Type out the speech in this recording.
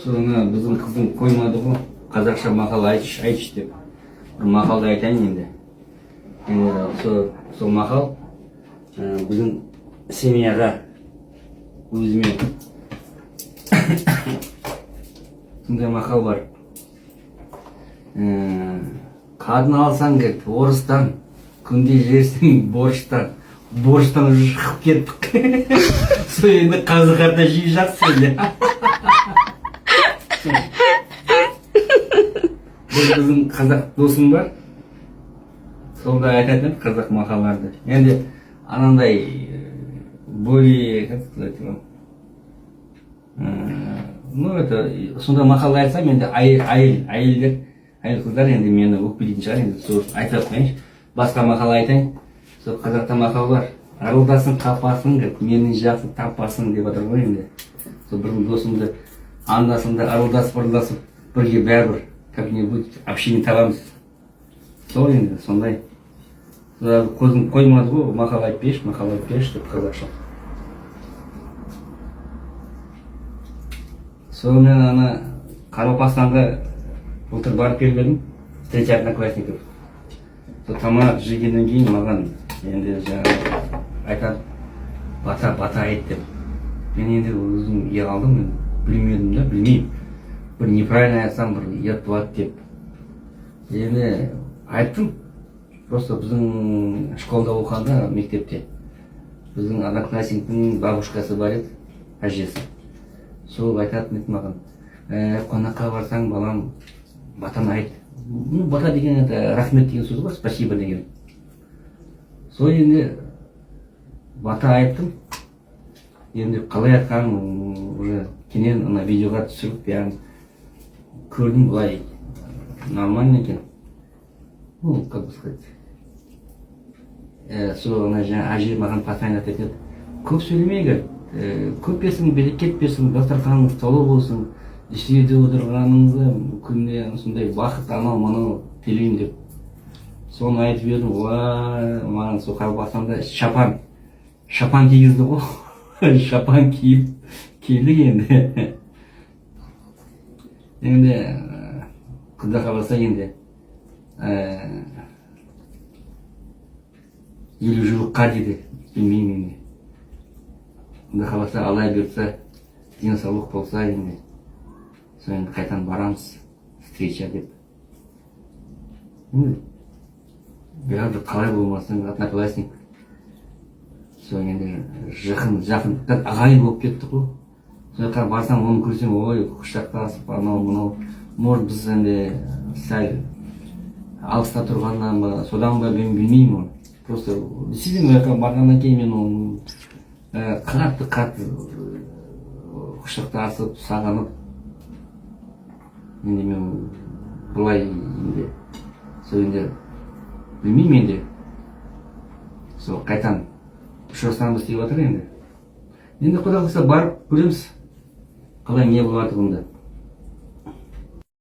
Соны біздің қыздың қоймады ғой, қазақша мақал айтшы деп. Бір мақалды айтайын енді. Сол мақал біздің семьяға өзіме сондай мақал бар. Қатын алсаң кет орыстан, күнде жерсің борыштан, борыштан шығып кеттік. Сол енді қазір қарта жиі жақсы енді. Біздің қазақ досым бар, сонда айтатын қазақ мақалдарды. Енді анандай более, как сказать, ну это сонда мақал айтсам енді әйел қыздар енді мені өкпелейтін шығар, енді сол айтып отмайыншы. Басқа мақал айтайын. Сол қазақта мақал бар. Арылдасың қапасың, менің жақсы таппасың деп отыр ғой енді. Сол бір досымды андасында арылдасып арылдасып бірге бәрібір как-нибудь общение табамыз. Сол енді сондай. Көзім қоймады ғой, мақал айтпеші деп қазақша. Сол мен ана Қаропастанға былтыр барып келдім, встреча одноклассников. Сол тамақ жегеннен кейін маған енді жаңағы айтады, бата айт деп. Мен енді өзім ұялдым, білмеймін. Бір неправильно айтсам, бір ұят болады деп. Енді айттым. Просто біздің школда оқығанда, мектепте, біздің одноклассниктің бабушкасы бар еді, әжесі. Сол айтатын еді маған, қонаққа барсаң, балам, батаны айт. Бата деген рахмет деген сөз ғой, спасибо деген. Сол енді бата айттым. Енді қалай айтқанын уже кенен ана видеоға түсіріп, яғни көрдім, былай нормально екен. Ну, как бы сказать. Сол ана жаңа әже маған постоянно айтады, көп сөйлемейгір, көп берсін, берекет берсін, дастарханыңыз толы болсын, іштерде отырғаныңызды күнде сондай бақыт анау-мынау тілеймін деп. Соны айтып едім, маған сол Қаропастанда шапан кигізді ғой, шапан киіп келдік енді. Енді Құда қаласа енді 50 жылыққа дейді, білмеймін енді. Құда қаласа алай берсе, денсаулық болса енді. Сол енді қайтан барамыз, встреча деп. Бәрібір қалай болмасын, одноклассник. Сол енді жақын ағайын болып кетті ғой. Сол жаққа барсам, оны көрсем, ой, құшақтасып, анау-мынау. Может, біз енді сәл алыста тұрғаннан ба, содан ба, мен білмеймін оны. Просто действительно жаққа барғаннан кейін мен оны қатты құшақтасып, сағынып. Енді мен бұлай енді, сол енді білмеймін енді. Сол қайтан ұшырасамыз деп отыр енді. Енді Құда қаласа барып көреміз, қалай не болады бұнда.